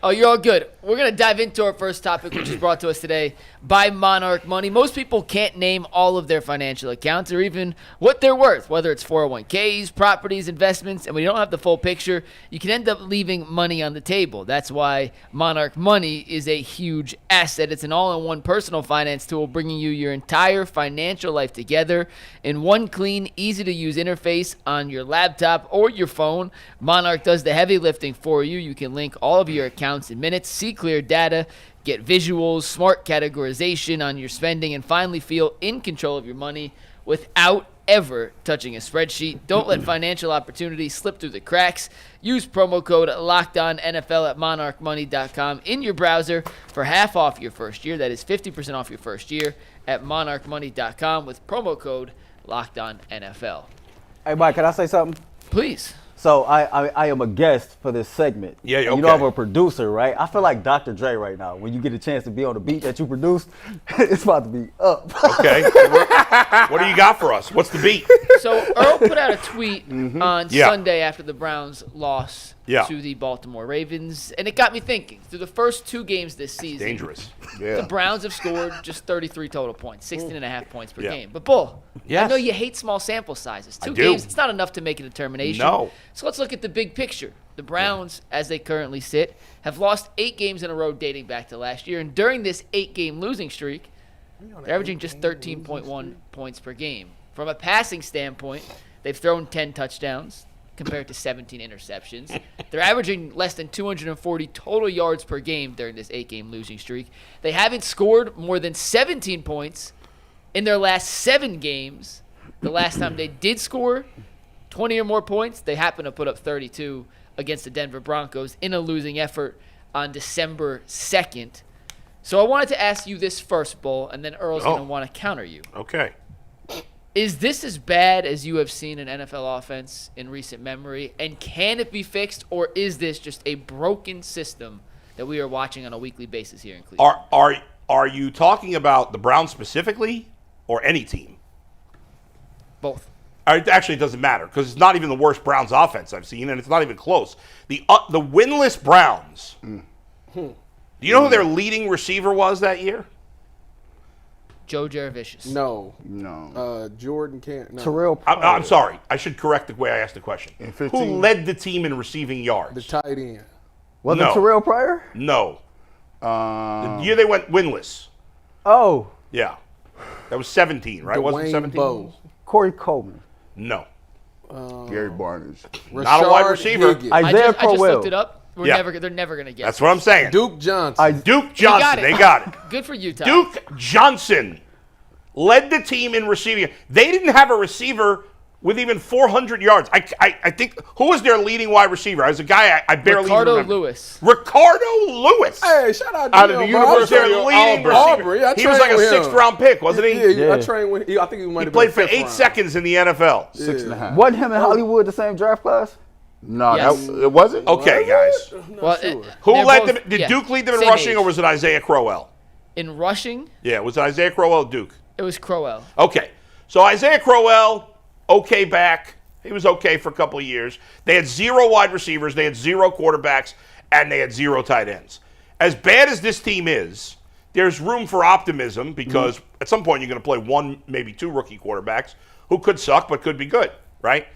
Oh, you're all good. We're going to dive into our first topic, which is brought to us today by Monarch Money. Most people can't name all of their financial accounts or even what they're worth, whether it's 401ks, properties, investments, and when you don't have the full picture, you can end up leaving money on the table. That's why Monarch Money is a huge asset. It's an all-in-one personal finance tool bringing you your entire financial life together in one clean, easy-to-use interface on your laptop or your phone. Monarch does the heavy lifting for you. You can link all of your accounts in minutes, see clear data, get visuals, smart categorization on your spending, and finally feel in control of your money without ever touching a spreadsheet. Don't let financial opportunities slip through the cracks. Use promo code LOCKEDONNFL at monarchmoney.com in your browser for half off your first year. That is 50% off your first year at monarchmoney.com with promo code LOCKEDONNFL. Hey, Mike, can I say something? Please. So I am a guest for this segment. Yeah, okay. You know I'm a producer, right? I feel like Dr. Dre right now. When you get a chance to be on the beat that you produced, it's about to be up. Okay. What do you got for us? What's the beat? So Earl put out a tweet on Sunday after the Browns lost to the Baltimore Ravens, and it got me thinking. Through the first two games this season, Dangerous. the Browns have scored just 33 total points, 16.5 points per game. But, Bull, Yes. I know you hate small sample sizes. Two do. games, it's not enough to make a determination. No. So let's look at the big picture. The Browns, as they currently sit, have lost 8 games in a row dating back to last year, and during this 8-game losing streak, they're averaging just 13.1 points per game. From a passing standpoint, they've thrown 10 touchdowns compared to 17 interceptions. They're averaging less than 240 total yards per game during this 8-game losing streak. They haven't scored more than 17 points in their last 7 games. The last time they did score 20 or more points, they happened to put up 32 against the Denver Broncos in a losing effort on December 2nd. So I wanted to ask you this first, Bull, and then Earl's going to want to counter you. Okay. Is this as bad as you have seen an NFL offense in recent memory, and can it be fixed, or is this just a broken system that we are watching on a weekly basis here in Cleveland? Are you talking about the Browns specifically or any team? Both. Actually, it doesn't matter because it's not even the worst Browns offense I've seen, and it's not even close. The winless Browns. Do you know who their leading receiver was that year? Joe Jaravicious. No. Jordan can't. No. Terrell Pryor. I'm sorry. I should correct the way I asked the question. In Who 15? led the team in receiving yards? The tight end. Was No. it Terrell Pryor? No. The year they went winless. Oh, Yeah. That was 17, right? Wasn't it Dwayne 17? Bowe. Corey Coleman. No. Gary Barnes. Not a wide Rashard receiver. Higgins. I- I Isaiah just Crowell. looked it up. They're never going to get That's it. what I'm saying. Duke Johnson. Duke Johnson. They got it. Good for you, Ty. Duke Johnson led the team in receiving. They didn't have a receiver with even 400 yards. I think, who was their leading wide receiver? As a guy I barely Ricardo remember. Lewis. Ricardo Lewis. Hey, shout out to Out of him, the bro. He was University their of leading Auburn. receiver. I He was like a trained with him. 6th-round pick, wasn't he? Yeah, I Yeah. trained with. I think he might He have played been for 5th 8 round. seconds in the NFL. 6.5. Wasn't him in Hollywood the same draft class? No, Yes. it wasn't. Okay, guys. Well, Who they're led both- them? Did yeah, Duke lead them in same rushing, age. or was it Isaiah Crowell? In rushing, Yeah, was it Isaiah Crowell or Duke? it was Crowell. Okay. So Isaiah Crowell, okay back. He was okay for a couple of years. They had 0 wide receivers, they had 0 quarterbacks, and they had 0 tight ends. As bad as this team is, there's room for optimism because at some point you're going to play 1, maybe 2 rookie quarterbacks who could suck but could be good, right?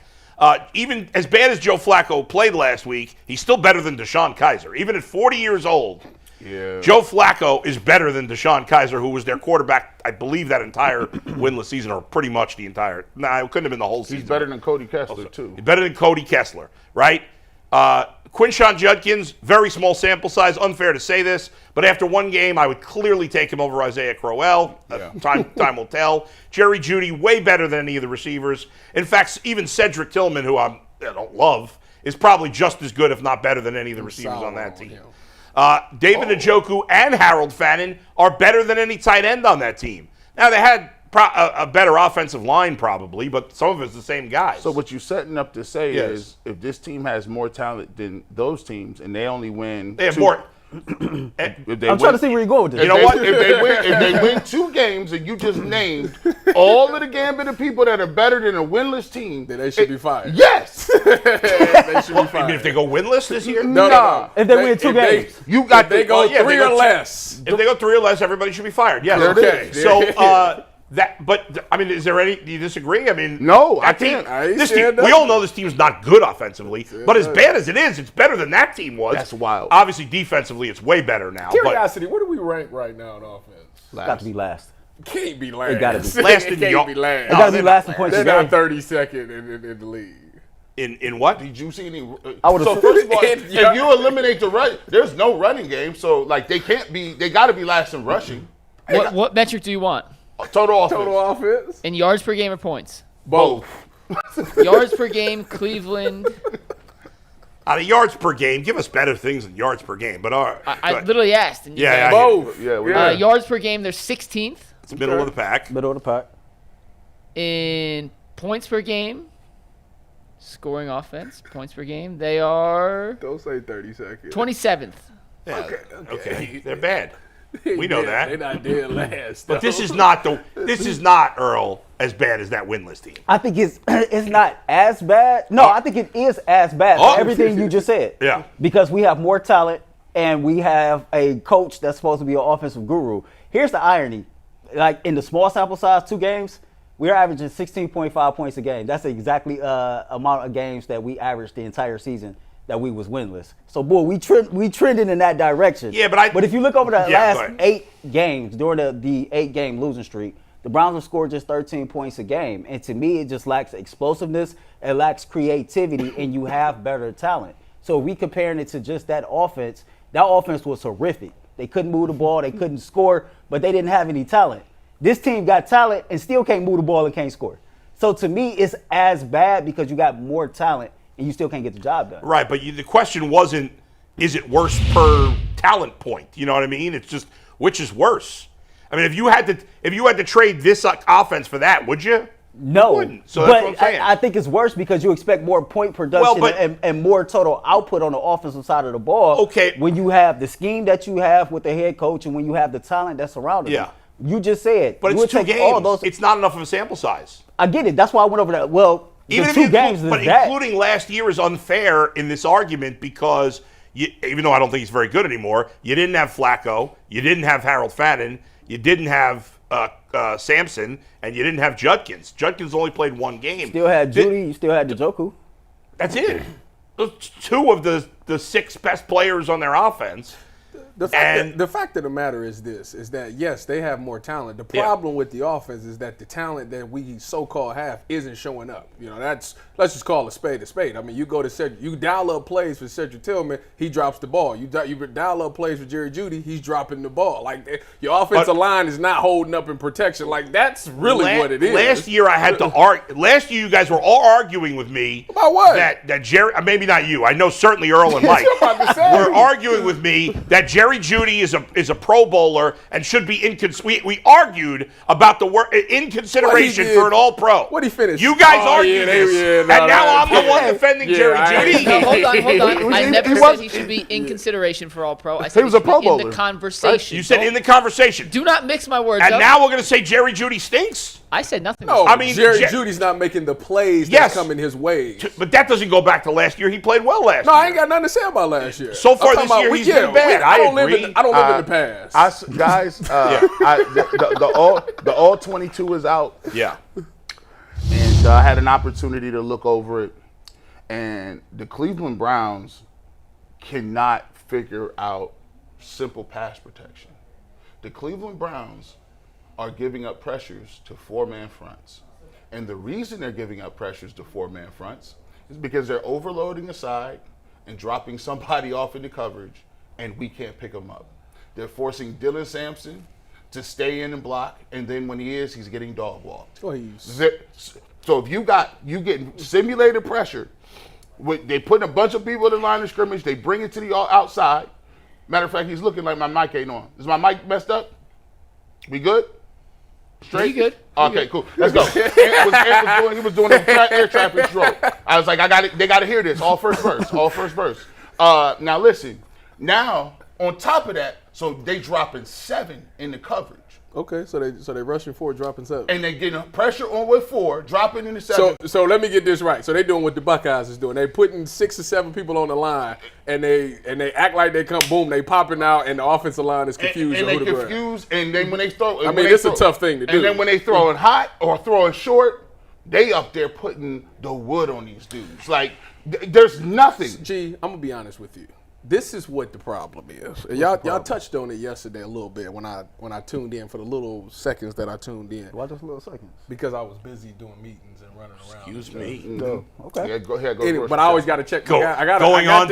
Even as bad as Joe Flacco played last week, he's still better than DeShone Kizer. Even at 40 years old, Yeah. Joe Flacco is better than DeShone Kizer, who was their quarterback, I believe, that entire winless season, or pretty much the entire. Nah, it couldn't have been the whole season. He's better than Cody Kessler, too. He's better than Cody Kessler, right? Quinshon Judkins, very small sample size, unfair to say this, but after one game, I would clearly take him over Isaiah Crowell. Time will tell. Jerry Jeudy, way better than any of the receivers. In fact, even Cedric Tillman, who I don't love, is probably just as good, if not better than any of the receivers on that team. David Njoku and Harold Fannin are better than any tight end on that team. Now, they had a better offensive line probably, but some of it's the same guys. So what you're setting up to say Yes. is if this team has more talent than those teams and they only win They have more. If they I'm trying to see where you're going with this. You know what? If they win 2 games and you just named all of the gambit of people that are better than a winless team, Then they should be fired. Yes. They should be I fired. mean, if they go winless this year, No. If they win 2 games. You got If they go yeah, 3 they go or two- less. if they go 3 or less, everybody should be fired. Yes. There it is. So I mean, is there any? Do you disagree? I mean, No, I that team- can't. I ain't This saying team, we nothing. all know this team's not good offensively, but as bad as it is, it's better than that team was. That's wild. Obviously, defensively, it's way better now. But Curiosity, where do we rank right now in offense? Got to be last. Can't be last. It gotta be. Last in It can't York. be last. It got to be they're last not in points They're a not game. 32nd in the league. in what? Did you see any? I would've So said- first of all, Yeah. if you eliminate the run, there's no running game. So like they can't be. They got to be last in rushing. What metric do you want? Total offense. Total offense? In yards per game or points? Both. Yards per game, Cleveland. Out of yards per game, give us better things than yards per game. But all right, I literally asked. And you Yeah, guys- I- Both. Yeah, we yards per game, they're 16th. it's middle of the pack. Middle of the pack. In points per game, scoring offense, points per game, they are Don't say 30 seconds. 27th. Yeah, okay. They're bad. We know that. They're not dead last. But this is not Earl as bad as that winless team. I think it's not as bad. No, I think it is as bad Oh. for everything you just said. Yeah. Because we have more talent and we have a coach that's supposed to be an offensive guru. Here's the irony. Like in the small sample size, 2 games, we're averaging 16.5 points a game. That's exactly amount of games that we averaged the entire season that we was winless. So, boy, we trending in that direction. Yeah, but if you look over the go last ahead. 8 games during the 8-game losing streak, the Browns have scored just 13 points a game. And to me, it just lacks explosiveness. It lacks creativity, and you have better talent. So if we comparing it to just that offense was horrific. They couldn't move the ball. They couldn't score, but they didn't have any talent. This team got talent and still can't move the ball and can't score. So to me, it's as bad because you got more talent and you still can't get the job done. Right, but the question wasn't, is it worse per talent point? You know what I mean? It's just, which is worse? I mean, if you had to trade this offense for that, would you? No, You wouldn't. So that's but what I'm saying. I think it's worse because you expect more point production Well, but- and more total output on the offensive side of the ball. Okay. When you have the scheme that you have with the head coach and when you have the talent that's surrounding Yeah. him. You just said. But you it's would 2 take all games. those. It's not enough of a sample size. I get it. That's why I went over that. Well, Even the if 2 you games but is that. including last year is unfair in this argument because even though I don't think he's very good anymore, you didn't have Flacco, you didn't have Harold Fannin, you didn't have Sampson, and you didn't have Judkins. Judkins only played 1 game. Still had Judy. You still had Njoku. That's it. Those 2 of the 6 best players on their offense. The fact of the matter is this, is that, yes, they have more talent. The problem with the offense is that the talent that we so-called have isn't showing up. You know, let's just call a spade a spade. I mean, you go to you dial up plays for Cedric Tillman, he drops the ball. You dial up plays for Jerry Jeudy, he's dropping the ball. Like, your offensive line is not holding up in protection. Like, that's really what it is. Last year I had to argue. Last year you guys were all arguing with me About what? That Jerry, maybe not you. I know certainly Earl and Mike I'm about to say. were arguing with me that Jerry Jeudy is a Pro Bowler and should be we argued about in consideration did. for an All Pro. What he finished? You guys Oh, argued yeah, this, yeah, no, and now that- I'm the one defending Jerry Jeudy. No, hold on. I never said was- he should be in consideration for All Pro. I said He was a should be Pro in Bowler, the right? conversation. You said in the conversation, Do not mix my words and up. now we're going to say Jerry Jeudy stinks. I said nothing. No, I mean, Jerry Je- Judy's not making the plays Yes. that's coming his way. But that doesn't go back to last year. He played well last No, year. I ain't got nothing to say about last year. So far I'm this talking year, about- he's been bad. I don't live agree. in the past. The all 22 is out, Yeah. and I had an opportunity to look over it, and the Cleveland Browns cannot figure out simple pass protection. The Cleveland Browns are giving up pressures to 4-man fronts. And the reason they're giving up pressures to 4-man fronts is because they're overloading a side and dropping somebody off into coverage, and we can't pick them up. They're forcing Dylan Sampson to stay in and block, and then when he is, he's getting dog walked. Oh, So if you getting simulated pressure, they put a bunch of people in the line of scrimmage, they bring it to the outside. Matter of fact, he's looking like my mic ain't on. Is my mic messed up? We good? Straight? You good. Okay, cool. Let's go. He was doing air traffic control. I was like, they got to hear this. All first verse. Now listen. Now On top of that, so they dropping 7 in the coverage. Okay, so they rushing 4, dropping 7. And they getting pressure on with 4, dropping in the 7. So let me get this right. So they doing what the Buckeyes is doing. They putting 6 or 7 people on the line, and they act like they come boom, they popping out, and the offensive line is confused. And they confused, and then when they throw, it's a tough thing to do. And then when they throwing hot or throwing short, they up there putting the wood on these dudes. Like there's nothing. G, I'm gonna be honest with you. This is what the problem is. Y'all touched on it yesterday a little bit when I tuned in for the little seconds that I tuned in. Why just little seconds? Because I was busy doing meetings and running around. Excuse me. No. Okay. Yeah, go ahead. Anyway, but I always got to check. Going on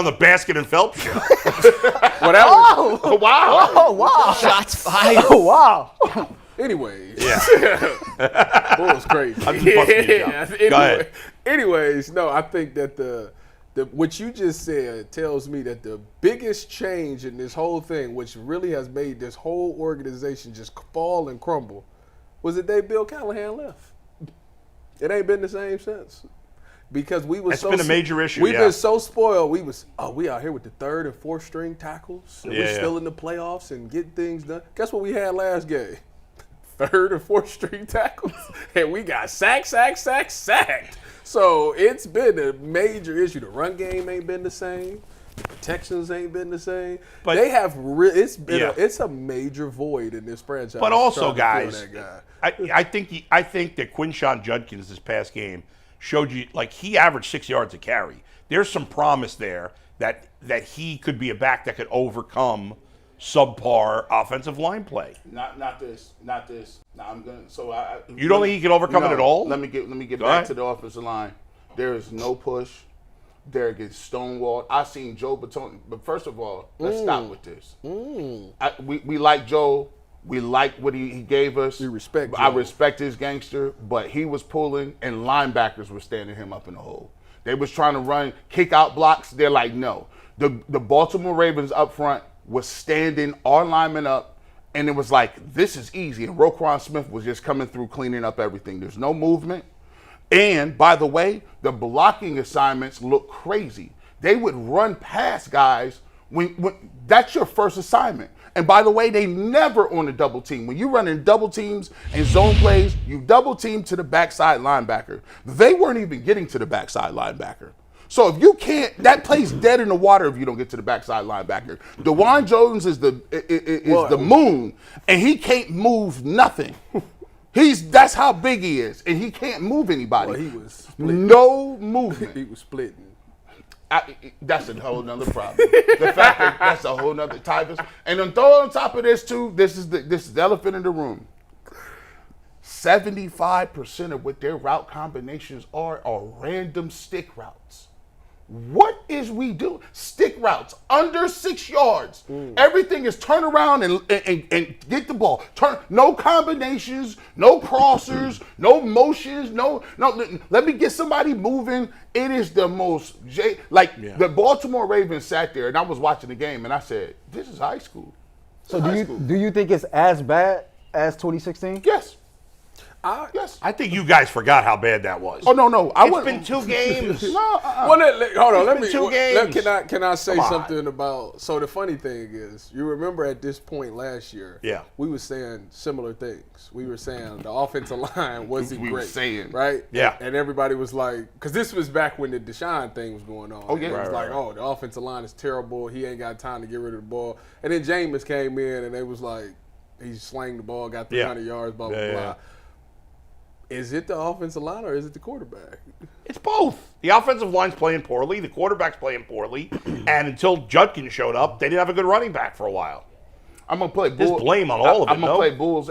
the Basket and Phelps show. Whatever. Oh, Wow. oh wow. Shots fired. Oh wow. Anyways. Yeah. Bull's crazy. I'm just busting your job. Go ahead. Anyways, no, I think that the what you just said tells me that the biggest change in this whole thing, which really has made this whole organization just fall and crumble, was the day Bill Callahan left. It ain't been the same since. Because It's been a major issue. We've been so spoiled. We out here with the 3rd and 4th string tackles. And we're still in the playoffs and getting things done. Guess what we had last game? 3rd and 4th string tackles. And we got sacked. So it's been a major issue. The run game ain't been the same. The protections ain't been the same. But they have it's a major void in this franchise. But also, guys, I think that Quinshon Judkins this past game showed you, like, he averaged 6 yards a carry. There's some promise there that he could be a back that could overcome subpar offensive line play. Not this. Now I'm gonna. So you don't think he can overcome it at all? Let me get back to the offensive line. There is no push. There gets stonewalled. I seen Joe Batone, but first of all, let's stop with this. We like Joe. We like what he gave us. We respect Joe. I respect his gangster, but he was pulling, and linebackers were standing him up in the hole. They was trying to run kick out blocks. They're like, no. The Baltimore Ravens up front was standing our linemen up, and it was like, this is easy. And Roquan Smith was just coming through cleaning up everything. There's no movement. And, by the way, the blocking assignments look crazy. They would run past guys when that's your first assignment. And, by the way, they never on a double team. When you run in double teams and zone plays, you double team to the backside linebacker. They weren't even getting to the backside linebacker. So if you can't, that play's dead in the water if you don't get to the backside linebacker. DeJuan Jones is the moon, and he can't move nothing. That's how big he is, and he can't move anybody. Well, he was splitting. No movement. He was splitting. That's a whole nother problem. The fact that that's a whole nother type of. And then throw on top of this too. This is the elephant in the room. 75% of what their route combinations are random stick routes. What is we doing? Stick routes under 6 yards. Everything is turn around and get the ball. No combinations, no crossers, no motions, no. Let me get somebody moving. It is the most the Baltimore Ravens sat there and I was watching the game and I said, "This is high school." So do you think it's as bad as 2016? Yes. Yes. I think you guys forgot how bad that was. Oh no! It's been 2 games. No. Well, hold on. Let me. 2 games. Can I say something about? So the funny thing is, you remember at this point last year, we were saying similar things. We were saying the offensive line wasn't great. We were saying, right? Yeah. And everybody was like, because this was back when the Deshaun thing was going on. Oh yeah. It was oh, the offensive line is terrible. He ain't got time to get rid of the ball. And then Jameis came in, and they was like, he slanged the ball, got 300 yards, blah blah blah. Is it the offensive line or is it the quarterback? It's both. The offensive line's playing poorly. The quarterback's playing poorly. And until Judkins showed up, they didn't have a good running back for a while. I'm gonna play Just blame on all of it. I'm gonna play Bulls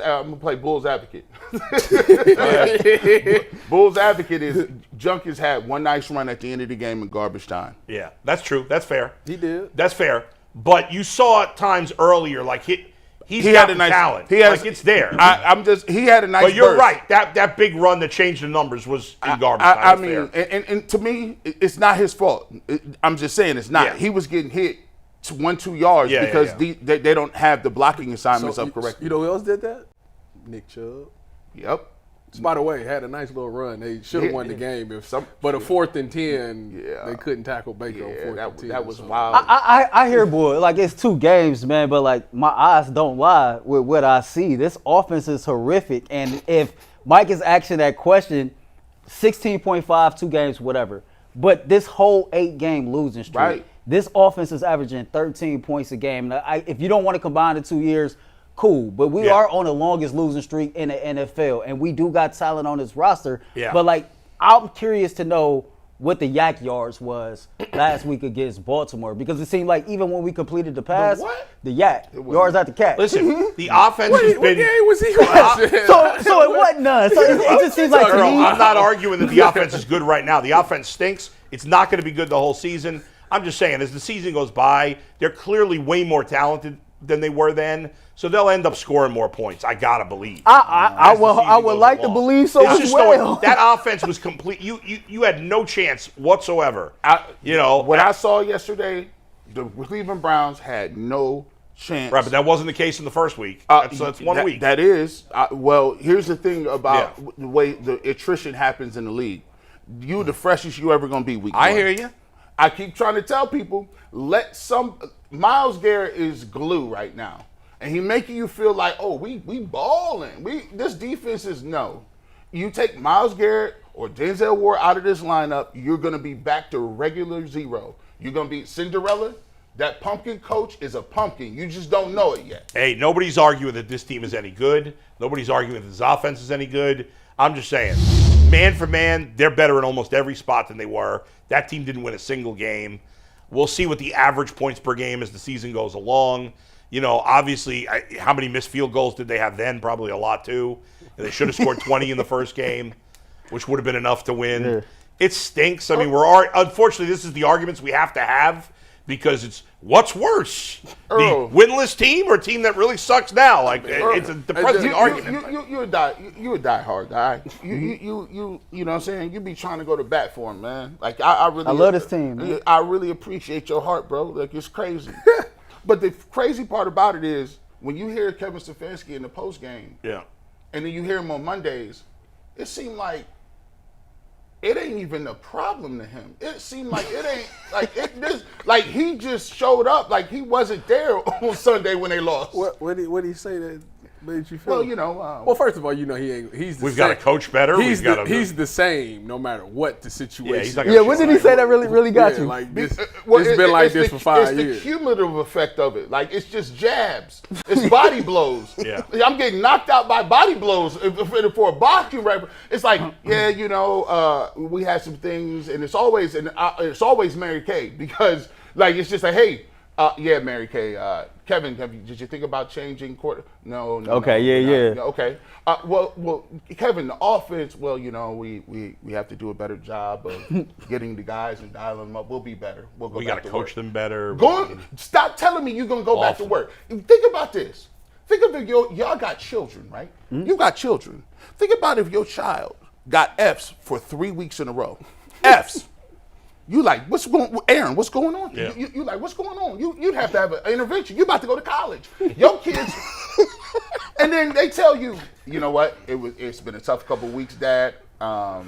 advocate. Bulls advocate is Judkins had one nice run at the end of the game in garbage time. Yeah, that's true. That's fair. He did. That's fair. But you saw at times earlier, like He's he got had a nice talent. It's there. He had a nice. But you're burst. right. That big run that changed the numbers was in garbage time. I mean, and to me, it's not his fault. I'm just saying it's not. Yeah. He was getting hit 1-2 yards because they don't have the blocking assignments up correctly. You know who else did that? Nick Chubb. Yep. By the way, had a nice little run. They should have won the game but a 4th and 10, they couldn't tackle Baker on 4th and 10. That was wild. I hear, boy, like it's 2 games, man, but like my eyes don't lie with what I see. This offense is horrific, and if Mike is asking that question, 16.5, 2 games, whatever. But this whole 8-game losing streak, Right. this offense is averaging 13 points a game. Now, if you don't want to combine the 2 years, cool. But we are on the longest losing streak in the NFL, and we do got talent on this roster. Yeah. But, like, I'm curious to know what the yak yards was last week against Baltimore, because it seemed like even when we completed the pass, the yak yards at the catch. Listen, the offense has What been. game was he watching? So it wasn't none. So it just seems like to Earl, me. I'm not arguing that the offense is good right now. The offense stinks. It's not going to be good the whole season. I'm just saying, as the season goes by, they're clearly way more talented than they were then. So they'll end up scoring more points. I gotta believe. I would like to believe so It's as just well. that offense was complete. You had no chance whatsoever. What I saw yesterday, the Cleveland Browns had no chance. Right, but that wasn't the case in the first week. That's 1 week. That is. Well, here's the thing about the way the attrition happens in the league. You the freshest you ever going to be week I one. hear you. I keep trying to tell people, Myles Garrett is glue right now. And he making you feel like, oh, we balling. This defense is no. You take Myles Garrett or Denzel Ward out of this lineup, you're going to be back to regular zero. You're going to be Cinderella. That pumpkin coach is a pumpkin. You just don't know it yet. Hey, nobody's arguing that this team is any good. Nobody's arguing that this offense is any good. I'm just saying, man for man, they're better in almost every spot than they were. That team didn't win a single game. We'll see what the average points per game as the season goes along. You know, obviously, how many missed field goals did they have then? Probably a lot, too. And they should have scored 20 in the first game, which would have been enough to win. Yeah. It stinks. I mean, unfortunately, this is the arguments we have to have because it's what's worse, the winless team or a team that really sucks now? Like, it's a depressing argument. You're a die-hard guy. You know what I'm saying? You be trying to go to bat for him, man. Like, I love this team, man. I really appreciate your heart, bro. Like, it's crazy. But the crazy part about it is when you hear Kevin Stefanski in the postgame, and then you hear him on Mondays, it seemed like it ain't even a problem to him. It seemed like it ain't like he just showed up like he wasn't there on Sunday when they lost. What did he say that made you feel? Well, you know. Well, first of all, you know he ain't. We've got to coach better. He's the same no matter what the situation. What did he say that really got you? Like this, it's been like this for 5 years. It's the cumulative effect of it. Like it's just jabs. It's body blows. I'm getting knocked out by body blows for a boxing referee. It's like, we had some things, and it's always Mary Kay because like it's just like, hey. Mary Kay. Kevin, did you think about changing quarter? No. Okay, no, okay. Well, Kevin, the offense. Well, we have to do a better job of getting the guys and dialing them up. We'll be better. We got to coach them better. Stop telling me you're gonna go back to work. Think about this. Think of it. Y'all got children, right? Mm-hmm. You got children. Think about if your child got Fs for 3 weeks in a row. Fs. You like, Aaron, what's going on? Yeah. You like, what's going on? You'd have to have an intervention. You're about to go to college. Your kids, and then they tell you, you know what? It's been a tough couple of weeks, Dad. I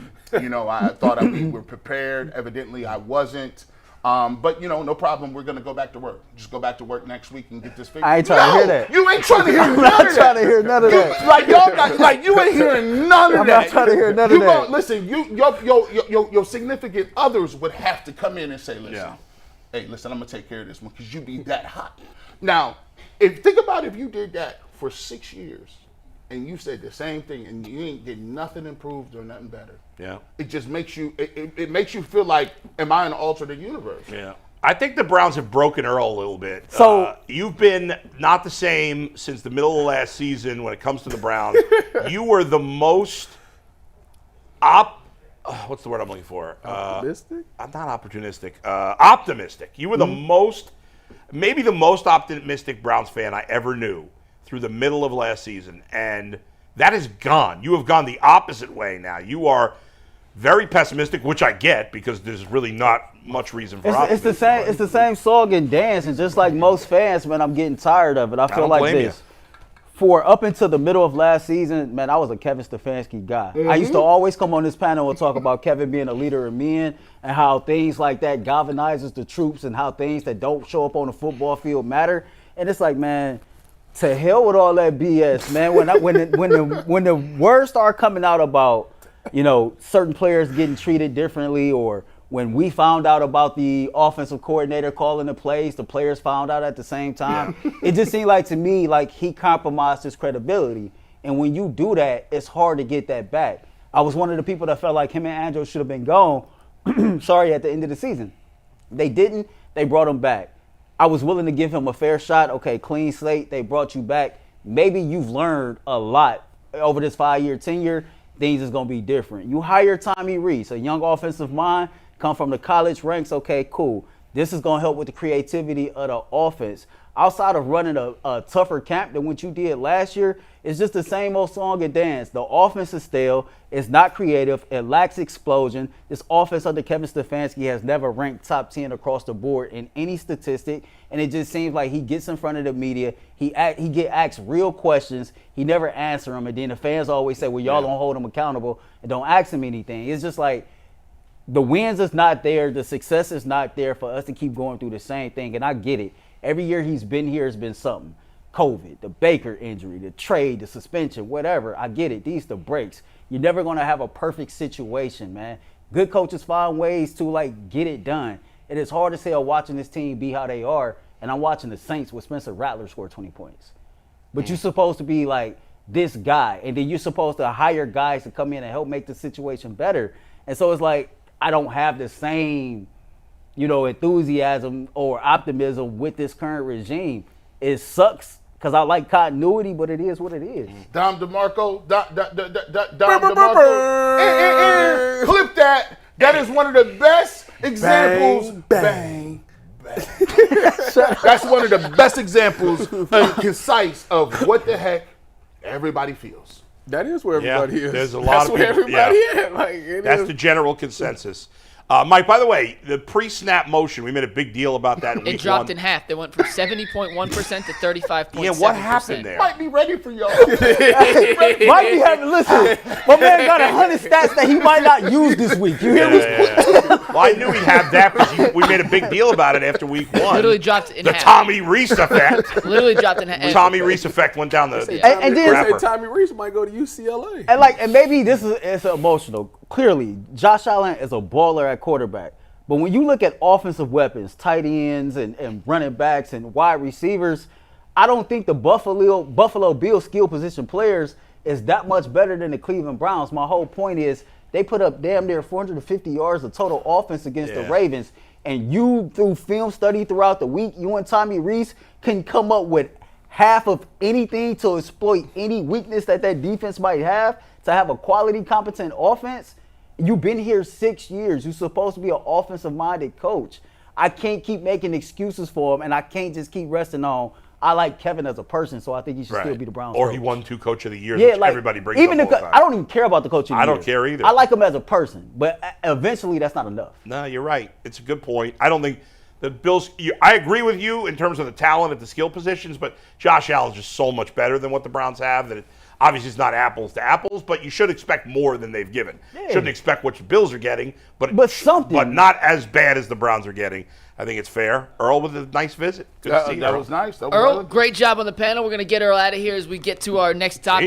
thought we were prepared. Evidently, I wasn't. But no problem. We're gonna go back to work. Just go back to work next week and get this figured. I ain't trying to hear that. You ain't trying to hear none of that. I'm not trying to hear none of that. Like y'all got, you ain't hearing none of that. I'm not trying to hear none of that. Listen, your significant others would have to come in and say, listen, hey, listen, I'm gonna take care of this one because you be that hot. Now, think about if you did that for 6 years and you said the same thing and you ain't getting nothing improved or nothing better. Yeah. It just makes you it makes you feel like, am I in an alternate universe? Yeah. I think the Browns have broken Earl a little bit. So you've been not the same since the middle of last season when it comes to the Browns. You were the most what's the word I'm looking for? Optimistic? I'm not opportunistic. Optimistic. You were maybe the most optimistic Browns fan I ever knew through the middle of last season. And that is gone. You have gone the opposite way now. You are very pessimistic, which I get because there's really not much reason for optimism. It's the same song and dance, and just like most fans, man, I'm getting tired of it. I feel like this. for up until the middle of last season, man, I was a Kevin Stefanski guy. I used to always come on this panel and talk about Kevin being a leader of men and how things like that galvanizes the troops and how things that don't show up on the football field matter. And it's like, man, to hell with all that BS, man. When the words start coming out about, certain players getting treated differently, or when we found out about the offensive coordinator calling the plays, the players found out at the same time. Yeah. It just seemed like to me like he compromised his credibility. And when you do that, it's hard to get that back. I was one of the people that felt like him and Andrew should have been gone, at the end of the season. They didn't. They brought him back. I was willing to give him a fair shot. Okay, clean slate. They brought you back. Maybe you've learned a lot over this 5-year tenure. Things is going to be different. You hire Tommy Rees, a young offensive mind, come from the college ranks. Okay, cool. This is going to help with the creativity of the offense. Outside of running a tougher camp than what you did last year, it's just the same old song and dance. The offense is stale. It's not creative. It lacks explosion. This offense under Kevin Stefanski has never ranked top 10 across the board in any statistic, and it just seems like he gets in front of the media. He get asked real questions. He never answer them, and then the fans always say, well, y'all don't hold him accountable and don't ask him anything. It's just like the wins is not there. The success is not there for us to keep going through the same thing, and I get it. Every year he's been here has been something. COVID, the Baker injury, the trade, the suspension, whatever. I get it. These the breaks. You're never going to have a perfect situation, man. Good coaches find ways to, get it done. It is hard to say watching this team be how they are, and I'm watching the Saints with Spencer Rattler score 20 points. But you're supposed to be like this guy, and then you're supposed to hire guys to come in and help make the situation better. And so it's like I don't have the same enthusiasm or optimism with this current regime. It sucks because I like continuity, but it is what it is. Dom DeMarco, Dom DeMarco. Clip that. That is one of the best examples. Bang. That's one of the best examples, concise, of what the heck everybody feels. That is where everybody is. There's a lot of people. Everybody is. That's the general consensus. Mike, by the way, the pre-snap motion, we made a big deal about that in week 1. It dropped in half. They went from 70.1% to 35.7%. Yeah, what happened there? Might be ready for y'all. Might be having, listen, my man got 100 stats that he might not use this week. You hear me? Well, I knew he'd have that because we made a big deal about it after week 1. Literally dropped in half. The Tommy Rees effect. Literally dropped in half. Tommy Rees effect went down the And then say Tommy Rees might go to UCLA. And maybe this is it's emotional. Clearly, Josh Allen is a baller at quarterback. But when you look at offensive weapons, tight ends and running backs and wide receivers, I don't think the Buffalo Bills skill position players is that much better than the Cleveland Browns. My whole point is they put up damn near 450 yards of total offense against the Ravens. And you, through film study throughout the week, you and Tommy Rees can come up with half of anything to exploit any weakness that defense might have to have a quality, competent offense. You've been here 6 years. You're supposed to be an offensive-minded coach. I can't keep making excuses for him, and I can't just keep resting on, I like Kevin as a person, so I think he should still be the Browns Or coach. he won 2 Coach of the Year, which everybody brings even up all the time. I don't even care about the Coach of the Year. I don't care either. I like him as a person, but eventually that's not enough. No, you're right. It's a good point. I don't think the Bills – I agree with you in terms of the talent at the skill positions, but Josh Allen is just so much better than what the Browns have that obviously it's not apples to apples, but you should expect more than they've given. Shouldn't expect what the Bills are getting, but something. But not as bad as the Browns are getting. I think it's fair. Earl with a nice visit. Good to see you. That was nice. Earl, great job on the panel. We're going to get Earl out of here as we get to our next topic.